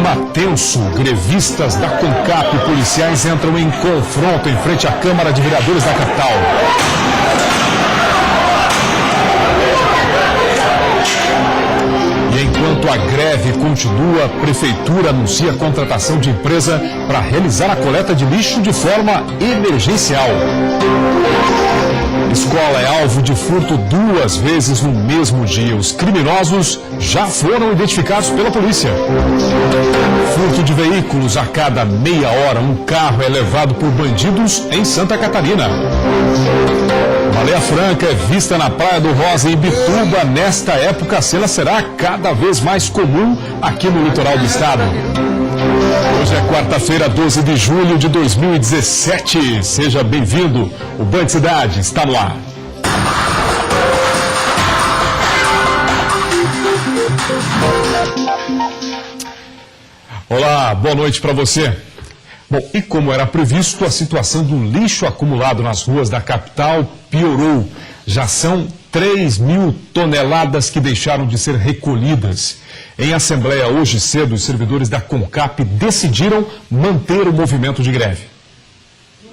clima tenso. Grevistas da CONCAP e policiais entram em confronto em frente à Câmara de Vereadores da capital. E enquanto a greve continua, a Prefeitura anuncia a contratação de empresa para realizar a coleta de lixo de forma emergencial. Escola é alvo de furto 2 vezes no mesmo dia. Os criminosos já foram identificados pela polícia. Furto de veículos a cada meia hora. Um carro é levado por bandidos em Santa Catarina. Baleia franca é vista na Praia do Rosa, em Bituba. Nesta época, a cena será cada vez mais comum aqui no litoral do estado. Hoje é quarta-feira, 12 de julho de 2017. Seja bem-vindo. O Band Cidade está no ar. Olá, boa noite para você. Bom, e como era previsto, a situação do lixo acumulado nas ruas da capital piorou. Já são 3.000 toneladas que deixaram de ser recolhidas. Em assembleia hoje cedo, os servidores da CONCAP decidiram manter o movimento de greve.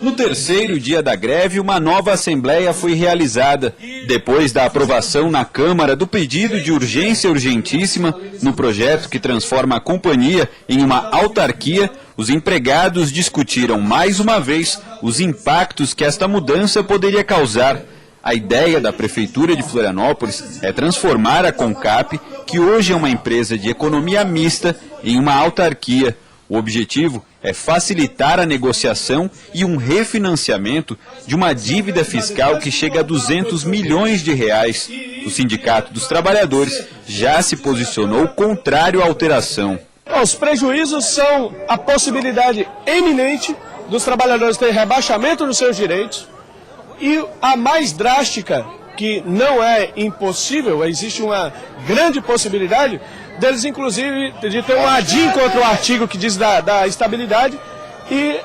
No terceiro dia da greve, uma nova assembleia foi realizada. Depois da aprovação na Câmara do pedido de urgência urgentíssima no projeto que transforma a companhia em uma autarquia, os empregados discutiram mais uma vez os impactos que esta mudança poderia causar. A ideia da Prefeitura de Florianópolis é transformar a CONCAP, que hoje é uma empresa de economia mista, em uma autarquia. O objetivo é facilitar a negociação e um refinanciamento de uma dívida fiscal que chega a 200 milhões de reais. O Sindicato dos Trabalhadores já se posicionou contrário à alteração. Os prejuízos são a possibilidade eminente dos trabalhadores terem rebaixamento dos seus direitos e a mais drástica, que não é impossível, existe uma grande possibilidade deles, inclusive, de ter um adin contra o artigo que diz da estabilidade e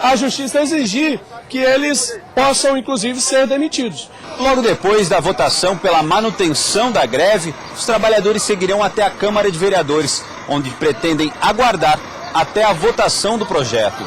a justiça exigir que eles possam, inclusive, ser demitidos. Logo depois da votação pela manutenção da greve, os trabalhadores seguirão até a Câmara de Vereadores, onde pretendem aguardar até a votação do projeto.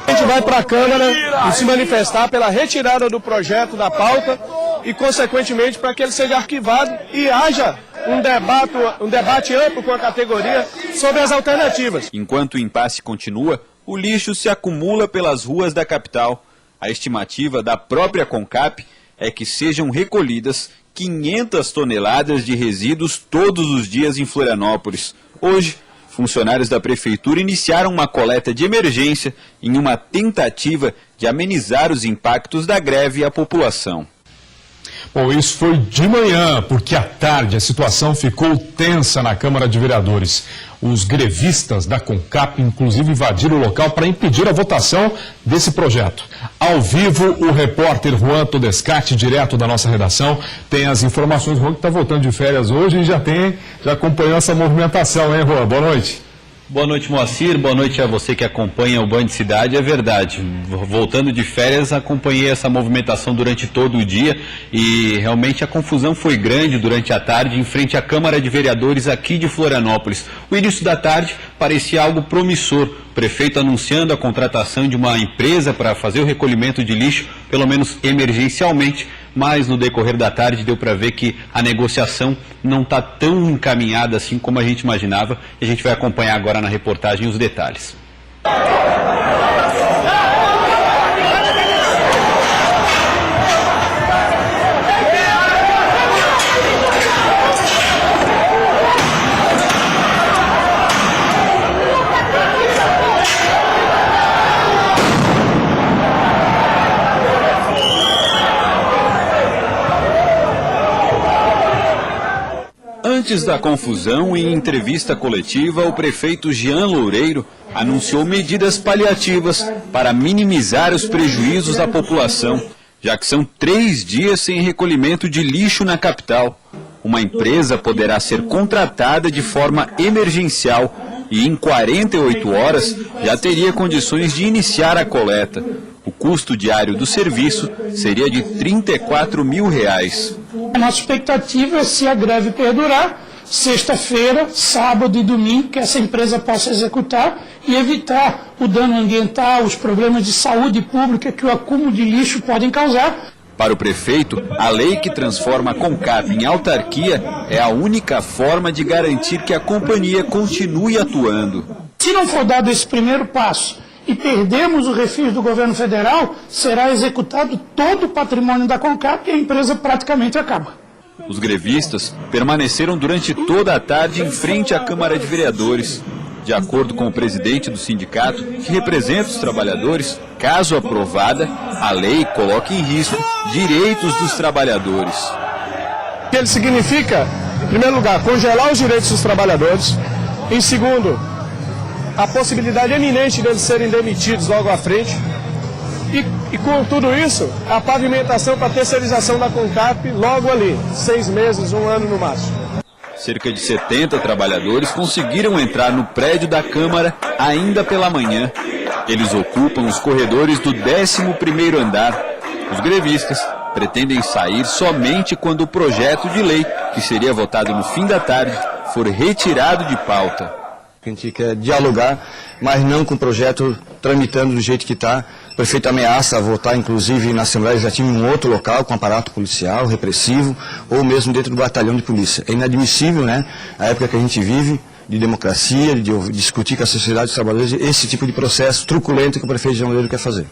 A gente vai para a Câmara e se manifestar pela retirada do projeto da pauta e, consequentemente, para que ele seja arquivado e haja um debate amplo com a categoria sobre as alternativas. Enquanto o impasse continua, o lixo se acumula pelas ruas da capital. A estimativa da própria CONCAP é que sejam recolhidas 500 toneladas de resíduos todos os dias em Florianópolis. Hoje, funcionários da Prefeitura iniciaram uma coleta de emergência em uma tentativa de amenizar os impactos da greve à população. Bom, isso foi de manhã, porque à tarde a situação ficou tensa na Câmara de Vereadores. Os grevistas da CONCAP, inclusive, invadiram o local para impedir a votação desse projeto. Ao vivo, o repórter Juan Todescati, direto da nossa redação, tem as informações. Juan, que está voltando de férias hoje e já acompanhou essa movimentação, hein, Juan? Boa noite. Boa noite, Moacir. Boa noite a você que acompanha o Band Cidade. É verdade, voltando de férias, acompanhei essa movimentação durante todo o dia e realmente a confusão foi grande durante a tarde em frente à Câmara de Vereadores aqui de Florianópolis. O início da tarde parecia algo promissor. O prefeito anunciando a contratação de uma empresa para fazer o recolhimento de lixo, pelo menos emergencialmente, mas no decorrer da tarde deu para ver que a negociação não está tão encaminhada assim como a gente imaginava, e a gente vai acompanhar agora na reportagem os detalhes. Antes da confusão, em entrevista coletiva, o prefeito Jean Loureiro anunciou medidas paliativas para minimizar os prejuízos à população, já que são 3 dias sem recolhimento de lixo na capital. Uma empresa poderá ser contratada de forma emergencial e em 48 horas já teria condições de iniciar a coleta. O custo diário do serviço seria de R$ 34 mil. A nossa expectativa é, se a greve perdurar, sexta-feira, sábado e domingo, que essa empresa possa executar e evitar o dano ambiental, os problemas de saúde pública que o acúmulo de lixo podem causar. Para o prefeito, a lei que transforma a CONCAP em autarquia é a única forma de garantir que a companhia continue atuando. Se não for dado esse primeiro passo e perdermos o refis do governo federal, será executado todo o patrimônio da CONCAP e a empresa praticamente acaba. Os grevistas permaneceram durante toda a tarde em frente à Câmara de Vereadores. De acordo com o presidente do sindicato, que representa os trabalhadores, caso aprovada, a lei coloca em risco direitos dos trabalhadores. Ele significa, em primeiro lugar, congelar os direitos dos trabalhadores. Em segundo, a possibilidade eminente deles serem demitidos logo à frente. E com tudo isso, a pavimentação para a terceirização da CONCAP logo ali, 6 meses, 1 ano no máximo. Cerca de 70 trabalhadores conseguiram entrar no prédio da Câmara ainda pela manhã. Eles ocupam os corredores do 11º andar. Os grevistas pretendem sair somente quando o projeto de lei, que seria votado no fim da tarde, for retirado de pauta. A gente quer dialogar, mas não com o projeto tramitando do jeito que está. O prefeito ameaça votar, inclusive, na Assembleia Legislativa em um outro local, com aparato policial, repressivo, ou mesmo dentro do batalhão de polícia. É inadmissível, né, a época que a gente vive, de democracia, de discutir com a sociedade dos trabalhadores, esse tipo de processo truculento que o prefeito de João Loureiro quer fazer.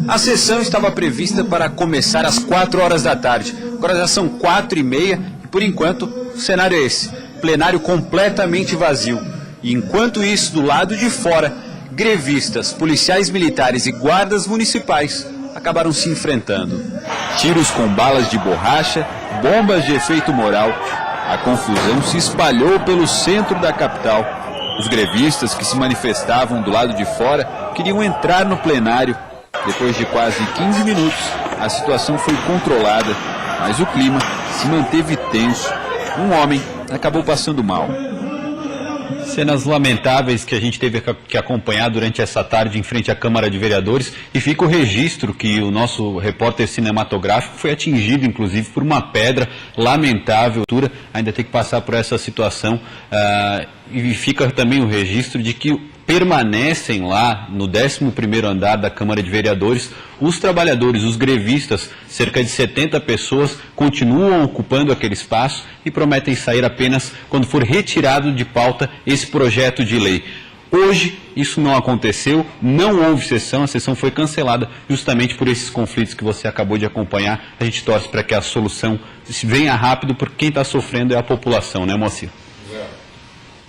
A sessão estava prevista para começar às 4 horas da tarde. Agora já são 4h30 e, por enquanto, o cenário é esse. Plenário completamente vazio. E enquanto isso, do lado de fora, grevistas, policiais militares e guardas municipais acabaram se enfrentando. Tiros com balas de borracha, bombas de efeito moral. A confusão se espalhou pelo centro da capital. Os grevistas que se manifestavam do lado de fora queriam entrar no plenário. Depois de quase 15 minutos, a situação foi controlada, mas o clima se manteve tenso. Um homem acabou passando mal. Cenas lamentáveis que a gente teve que acompanhar durante essa tarde em frente à Câmara de Vereadores, e fica o registro que o nosso repórter cinematográfico foi atingido, inclusive, por uma pedra lamentável. Ainda tem que passar por essa situação, e fica também o registro de que permanecem lá no 11º andar da Câmara de Vereadores. Os trabalhadores, os grevistas, cerca de 70 pessoas, continuam ocupando aquele espaço e prometem sair apenas quando for retirado de pauta esse projeto de lei. Hoje, isso não aconteceu, não houve sessão, a sessão foi cancelada justamente por esses conflitos que você acabou de acompanhar. A gente torce para que a solução venha rápido, porque quem está sofrendo é a população, né, Moacir?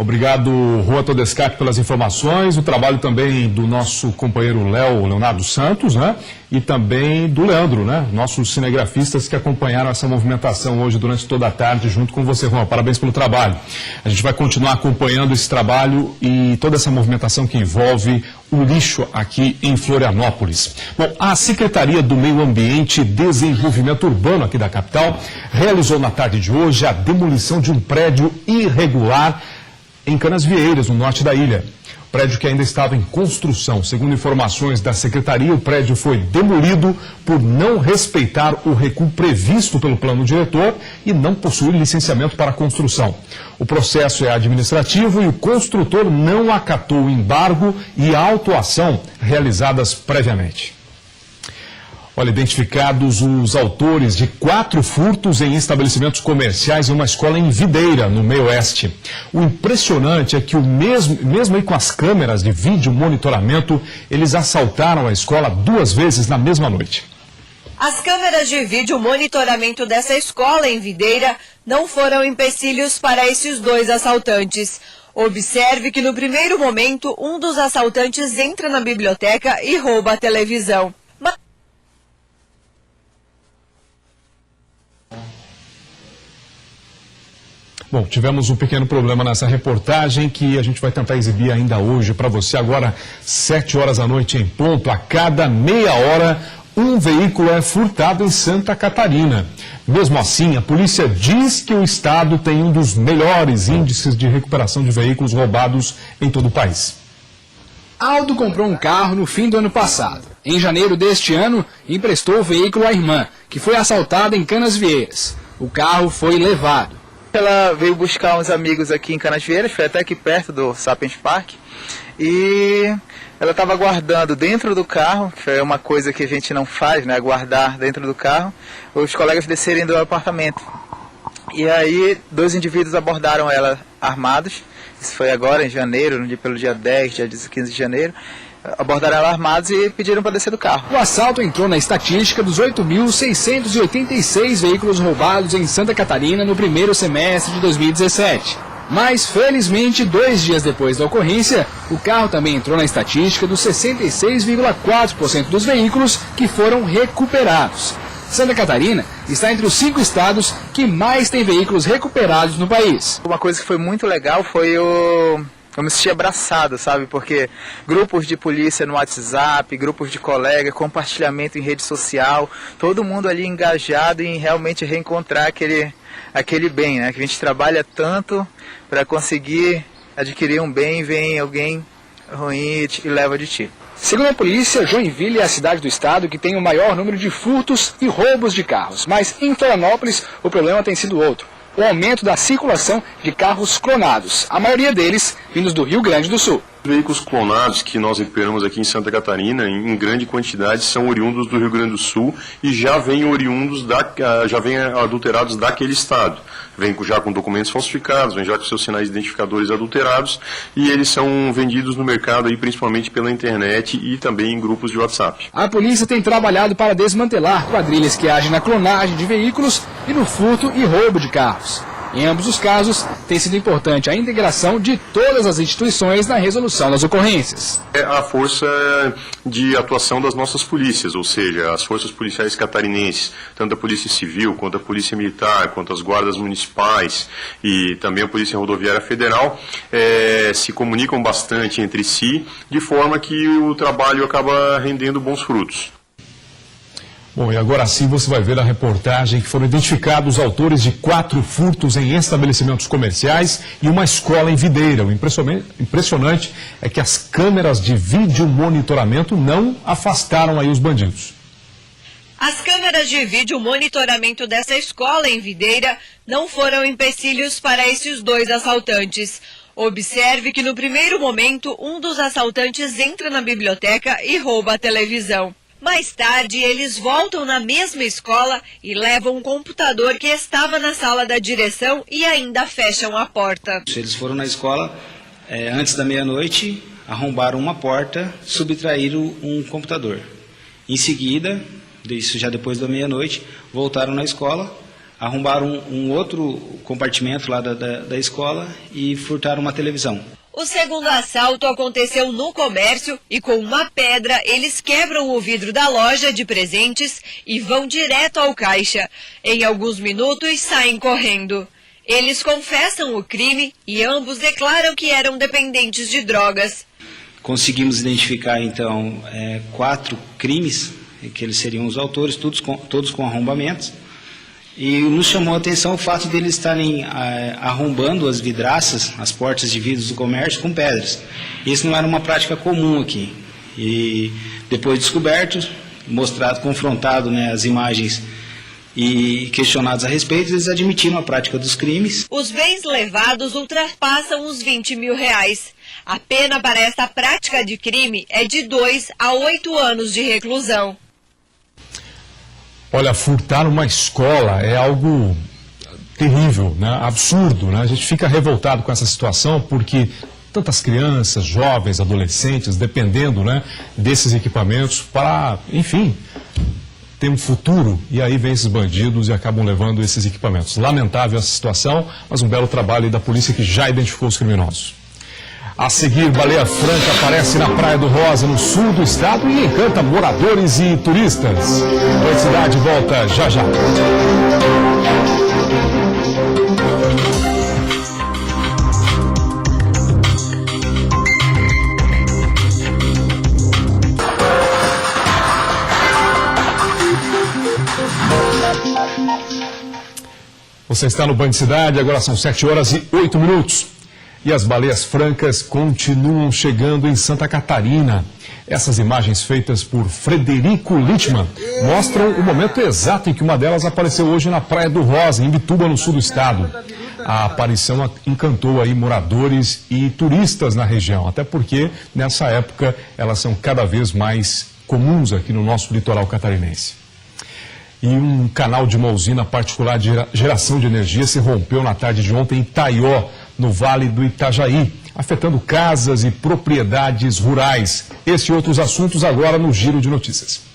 Obrigado, Rua Todescap, pelas informações. O trabalho também do nosso companheiro Leonardo Santos, né? E também do Leandro, né? Nossos cinegrafistas que acompanharam essa movimentação hoje durante toda a tarde, junto com você, Juan. Parabéns pelo trabalho. A gente vai continuar acompanhando esse trabalho e toda essa movimentação que envolve o lixo aqui em Florianópolis. Bom, a Secretaria do Meio Ambiente e Desenvolvimento Urbano aqui da capital realizou na tarde de hoje a demolição de um prédio irregular em Canasvieiras, no norte da ilha. O prédio que ainda estava em construção. Segundo informações da Secretaria, o prédio foi demolido por não respeitar o recuo previsto pelo plano diretor e não possuir licenciamento para a construção. O processo é administrativo e o construtor não acatou o embargo e a autuação realizadas previamente. Olha, identificados os autores de 4 furtos em estabelecimentos comerciais em uma escola em Videira, no meio-oeste. O impressionante é que mesmo aí com as câmeras de vídeo monitoramento, eles assaltaram a escola 2 vezes na mesma noite. As câmeras de vídeo monitoramento dessa escola em Videira não foram empecilhos para esses 2 assaltantes. Observe que no primeiro momento, um dos assaltantes entra na biblioteca e rouba a televisão. Bom, tivemos um pequeno problema nessa reportagem que a gente vai tentar exibir ainda hoje para você. Agora, 7 horas da noite em ponto, a cada meia hora, um veículo é furtado em Santa Catarina. Mesmo assim, a polícia diz que o estado tem um dos melhores índices de recuperação de veículos roubados em todo o país. Aldo comprou um carro no fim do ano passado. Em janeiro deste ano, emprestou o veículo à irmã, que foi assaltada em Canasvieiras. O carro foi levado. Ela veio buscar uns amigos aqui em Canasvieiras, foi até aqui perto do Sapiens Park, e ela estava guardando dentro do carro, que é uma coisa que a gente não faz, né, guardar dentro do carro, os colegas descerem do apartamento. E aí 2 indivíduos abordaram ela armados, isso foi agora em janeiro, pelo dia 10, dia 15 de janeiro, abordaram ela armados e pediram para descer do carro. O assalto entrou na estatística dos 8.686 veículos roubados em Santa Catarina no primeiro semestre de 2017. Mas, felizmente, 2 dias depois da ocorrência, o carro também entrou na estatística dos 66,4% dos veículos que foram recuperados. Santa Catarina está entre os 5 estados que mais têm veículos recuperados no país. Uma coisa que foi muito legal foi eu me senti abraçado, sabe? Porque grupos de polícia no WhatsApp, grupos de colega, compartilhamento em rede social, todo mundo ali engajado em realmente reencontrar aquele bem, né? Que a gente trabalha tanto para conseguir adquirir um bem, vem alguém ruim e leva de ti. Segundo a polícia, Joinville é a cidade do estado que tem o maior número de furtos e roubos de carros. Mas em Florianópolis o problema tem sido outro: o aumento da circulação de carros clonados, a maioria deles vindos do Rio Grande do Sul. Os veículos clonados que nós recuperamos aqui em Santa Catarina, em grande quantidade, são oriundos do Rio Grande do Sul e já vêm adulterados daquele estado. Vêm já com documentos falsificados, vêm já com seus sinais identificadores adulterados, e eles são vendidos no mercado aí, principalmente pela internet e também em grupos de WhatsApp. A polícia tem trabalhado para desmantelar quadrilhas que agem na clonagem de veículos e no furto e roubo de carros. Em ambos os casos, tem sido importante a integração de todas as instituições na resolução das ocorrências. É a força de atuação das nossas polícias, ou seja, as forças policiais catarinenses, tanto a Polícia Civil, quanto a Polícia Militar, quanto as guardas municipais e também a Polícia Rodoviária Federal, se comunicam bastante entre si, de forma que o trabalho acaba rendendo bons frutos. Bom, e agora sim você vai ver a reportagem que foram identificados os autores de 4 furtos em estabelecimentos comerciais e uma escola em Videira. O impressionante é que as câmeras de vídeo monitoramento não afastaram aí os bandidos. As câmeras de vídeo monitoramento dessa escola em Videira não foram empecilhos para esses 2 assaltantes. Observe que no primeiro momento um dos assaltantes entra na biblioteca e rouba a televisão. Mais tarde, eles voltam na mesma escola e levam um computador que estava na sala da direção e ainda fecham a porta. Eles foram na escola antes da meia-noite, arrombaram uma porta, subtraíram um computador. Em seguida, isso já depois da meia-noite, voltaram na escola, arrombaram um outro compartimento lá da escola e furtaram uma televisão. O segundo assalto aconteceu no comércio e com uma pedra eles quebram o vidro da loja de presentes e vão direto ao caixa. Em alguns minutos saem correndo. Eles confessam o crime e ambos declaram que eram dependentes de drogas. Conseguimos identificar então 4 crimes, que eles seriam os autores, todos com arrombamentos. E nos chamou a atenção o fato de eles estarem arrombando as vidraças, as portas de vidros do comércio com pedras. Isso não era uma prática comum aqui. E depois descoberto, mostrado, confrontado, né, as imagens e questionados a respeito, eles admitiram a prática dos crimes. Os bens levados ultrapassam os R$20 mil. A pena para esta prática de crime é de 2 a 8 anos de reclusão. Olha, furtar uma escola é algo terrível, né? Absurdo, né? A gente fica revoltado com essa situação porque tantas crianças, jovens, adolescentes, dependendo, né, desses equipamentos para, enfim, ter um futuro. E aí vem esses bandidos e acabam levando esses equipamentos. Lamentável essa situação, mas um belo trabalho aí da polícia que já identificou os criminosos. A seguir, baleia franca aparece na Praia do Rosa, no sul do estado, e encanta moradores e turistas. A cidade volta já já. Você está no Band Cidade, agora são 7h08. E as baleias francas continuam chegando em Santa Catarina. Essas imagens feitas por Frederico Littmann mostram o momento exato em que uma delas apareceu hoje na Praia do Rosa, em Bituba, no sul do estado. A aparição encantou aí moradores e turistas na região, até porque nessa época elas são cada vez mais comuns aqui no nosso litoral catarinense. E um canal de uma usina particular de geração de energia se rompeu na tarde de ontem em Taió, no Vale do Itajaí, afetando casas e propriedades rurais. Esse e outros assuntos agora no Giro de Notícias.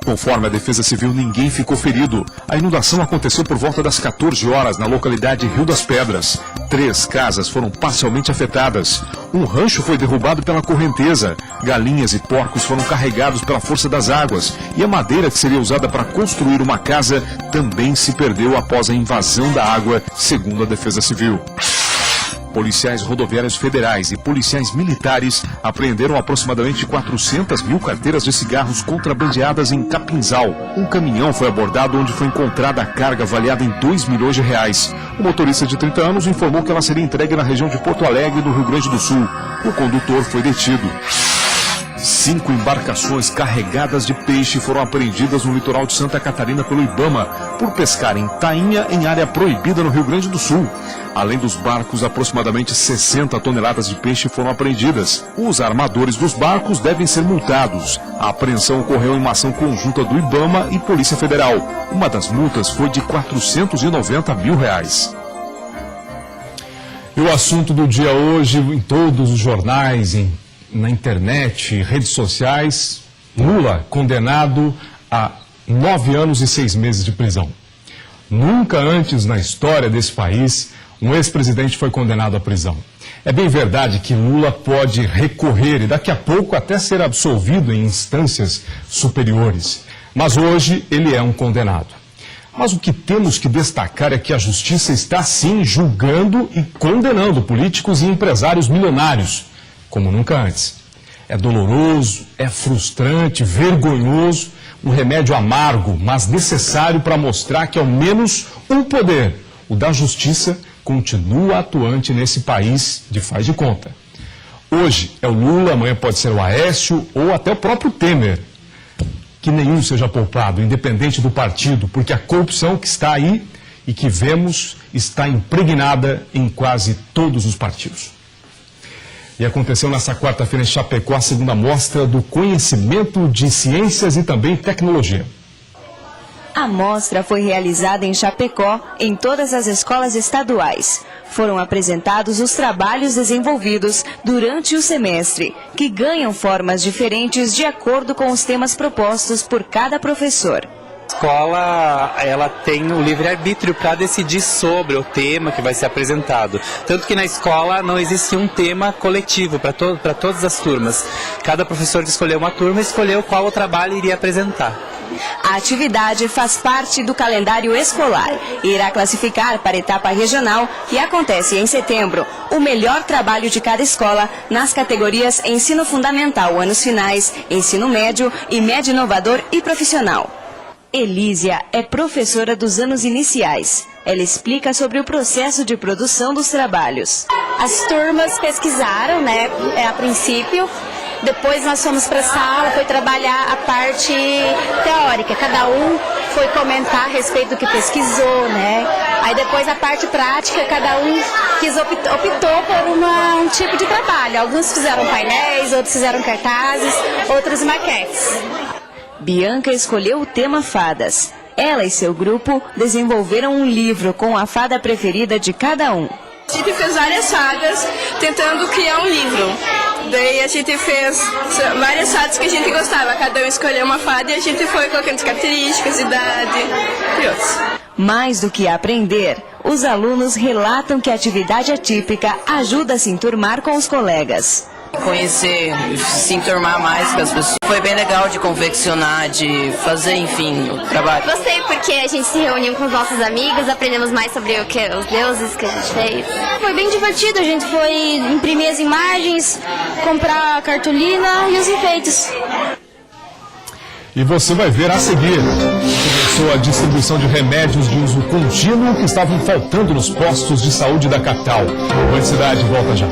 Conforme a Defesa Civil, ninguém ficou ferido. A inundação aconteceu por volta das 14 horas na localidade Rio das Pedras. 3 casas foram parcialmente afetadas. Um rancho foi derrubado pela correnteza. Galinhas e porcos foram carregados pela força das águas. E a madeira que seria usada para construir uma casa também se perdeu após a invasão da água, segundo a Defesa Civil. Policiais rodoviários federais e policiais militares apreenderam aproximadamente 400 mil carteiras de cigarros contrabandeadas em Capinzal. Um caminhão foi abordado onde foi encontrada a carga avaliada em R$2 milhões. O motorista de 30 anos informou que ela seria entregue na região de Porto Alegre, no Rio Grande do Sul. O condutor foi detido. 5 embarcações carregadas de peixe foram apreendidas no litoral de Santa Catarina pelo IBAMA por pescar em tainha em área proibida no Rio Grande do Sul. Além dos barcos, aproximadamente 60 toneladas de peixe foram apreendidas. Os armadores dos barcos devem ser multados. A apreensão ocorreu em uma ação conjunta do IBAMA e Polícia Federal. Uma das multas foi de R$490 mil. E o assunto do dia hoje, em todos os jornais, na internet, redes sociais, Lula condenado a 9 anos e 6 meses de prisão. Nunca antes na história desse país um ex-presidente foi condenado à prisão. É bem verdade que Lula pode recorrer e daqui a pouco até ser absolvido em instâncias superiores. Mas hoje ele é um condenado. Mas o que temos que destacar é que a justiça está sim julgando e condenando políticos e empresários milionários, como nunca antes. É doloroso, é frustrante, vergonhoso, um remédio amargo, mas necessário para mostrar que ao menos um poder, o da justiça, continua atuante nesse país de faz de conta. Hoje é o Lula, amanhã pode ser o Aécio ou até o próprio Temer. Que nenhum seja poupado, independente do partido, porque a corrupção que está aí e que vemos está impregnada em quase todos os partidos. E aconteceu nesta quarta-feira em Chapecó a segunda mostra do conhecimento de ciências e também tecnologia. A mostra foi realizada em Chapecó, em todas as escolas estaduais. Foram apresentados os trabalhos desenvolvidos durante o semestre, que ganham formas diferentes de acordo com os temas propostos por cada professor. A escola, ela tem o livre-arbítrio para decidir sobre o tema que vai ser apresentado. Tanto que na escola não existe um tema coletivo para todas as turmas. Cada professor que escolheu uma turma escolheu qual o trabalho iria apresentar. A atividade faz parte do calendário escolar e irá classificar para a etapa regional, que acontece em setembro, o melhor trabalho de cada escola nas categorias Ensino Fundamental, anos finais, Ensino Médio e Médio Inovador e Profissional. Elísia é professora dos anos iniciais. Ela explica sobre o processo de produção dos trabalhos. As turmas pesquisaram, né, a princípio. Depois nós fomos para a sala, foi trabalhar a parte teórica. Cada um foi comentar a respeito do que pesquisou, né? Aí depois a parte prática, cada um optou por um tipo de trabalho. Alguns fizeram painéis, outros fizeram cartazes, outros maquetes. Bianca escolheu o tema fadas. Ela e seu grupo desenvolveram um livro com a fada preferida de cada um. A gente fez várias fadas tentando criar um livro. Daí a gente fez várias fadas que a gente gostava. Cada um escolheu uma fada e a gente foi colocando características, idade e outros. Mais do que aprender, os alunos relatam que a atividade atípica ajuda a se enturmar com os colegas. Conhecer, se enturmar mais com as pessoas. Foi bem legal de confeccionar, de fazer, enfim, o trabalho. Gostei porque a gente se reuniu com os nossos amigos, aprendemos mais sobre os deuses que a gente fez. Foi bem divertido, a gente foi imprimir as imagens, comprar a cartolina e os enfeites. E você vai ver a seguir. Começou a distribuição de remédios de uso contínuo que estavam faltando nos postos de saúde da capital. Boa cidade, volta já.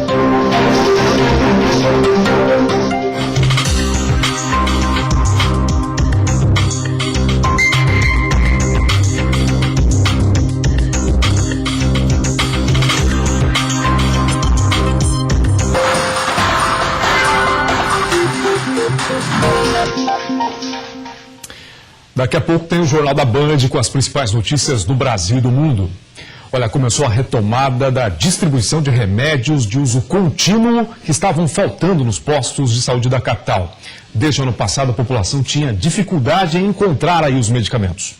Daqui a pouco tem o Jornal da Band com as principais notícias do Brasil e do mundo. Olha, começou a retomada da distribuição de remédios de uso contínuo que estavam faltando nos postos de saúde da capital. Desde o ano passado, a população tinha dificuldade em encontrar aí os medicamentos.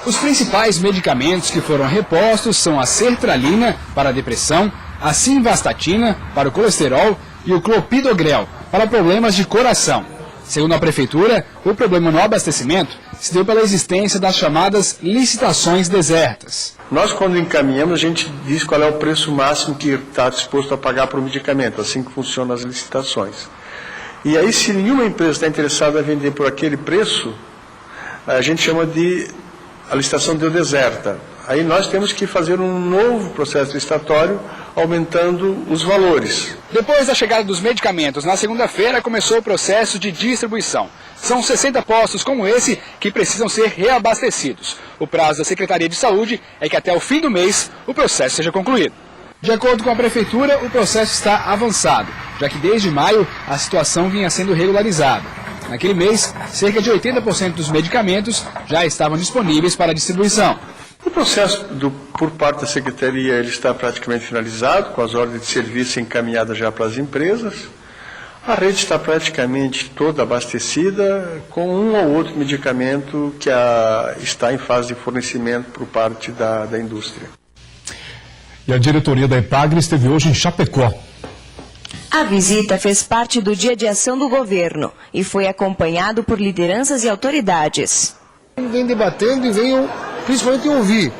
Os principais medicamentos que foram repostos são a sertralina para a depressão, a simvastatina para o colesterol e o clopidogrel para problemas de coração. Segundo a Prefeitura, o problema no abastecimento se deu pela existência das chamadas licitações desertas. Nós, quando encaminhamos, a gente diz qual é o preço máximo que está disposto a pagar para o medicamento, assim que funcionam as licitações. E aí, se nenhuma empresa está interessada em vender por aquele preço, a gente chama de a licitação deu deserta. Aí nós temos que fazer um novo processo licitatório, aumentando os valores. Depois da chegada dos medicamentos, na segunda-feira começou o processo de distribuição. São 60 postos como esse que precisam ser reabastecidos. O prazo da Secretaria de Saúde é que até o fim do mês o processo seja concluído. De acordo com a Prefeitura, o processo está avançado, já que desde maio a situação vinha sendo regularizada. Naquele mês, cerca de 80% dos medicamentos já estavam disponíveis para distribuição. O processo por parte da Secretaria ele está praticamente finalizado, com as ordens de serviço encaminhadas já para as empresas. A rede está praticamente toda abastecida, com um ou outro medicamento que está em fase de fornecimento por parte da indústria. E a diretoria da EPAGRE esteve hoje em Chapecó. A visita fez parte do dia de ação do governo e foi acompanhado por lideranças e autoridades. Vem debatendo e venham principalmente ouvir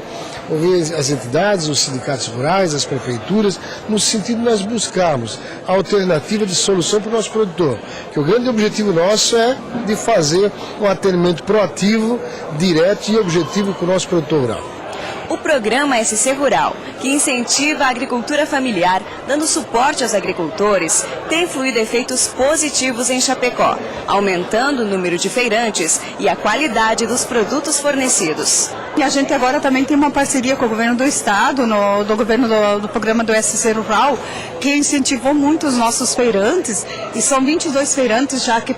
as entidades, os sindicatos rurais, as prefeituras, no sentido de nós buscarmos a alternativa de solução para o nosso produtor. Que o grande objetivo nosso é de fazer um atendimento proativo, direto e objetivo com o nosso produtor rural. O programa SC Rural, que incentiva a agricultura familiar, dando suporte aos agricultores, tem fluído efeitos positivos em Chapecó, aumentando o número de feirantes e a qualidade dos produtos fornecidos. E a gente agora também tem uma parceria com o governo do estado, do programa do SC Rural, que incentivou muito os nossos feirantes, e são 22 feirantes já que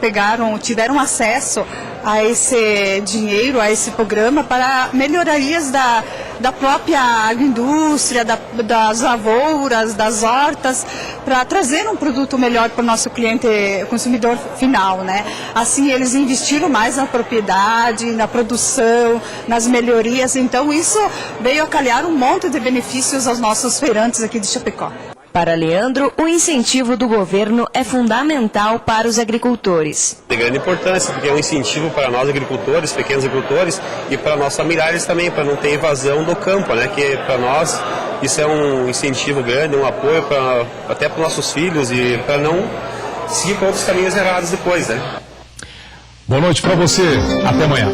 tiveram acesso a esse dinheiro, a esse programa, para melhorias da própria agroindústria, das lavouras, das hortas, para trazer um produto melhor para o nosso cliente consumidor final, né? Assim, eles investiram mais na propriedade, na produção, nas melhorias, então isso veio a calhar um monte de benefícios aos nossos feirantes aqui de Chapecó. Para Leandro, o incentivo do governo é fundamental para os agricultores. De grande importância, porque é um incentivo para nós agricultores, pequenos agricultores, e para nossos familiares também, para não ter evasão do campo, né? Que para nós isso é um incentivo grande, um apoio até para os nossos filhos e para não seguir por outros caminhos errados depois, né? Boa noite para você, até amanhã.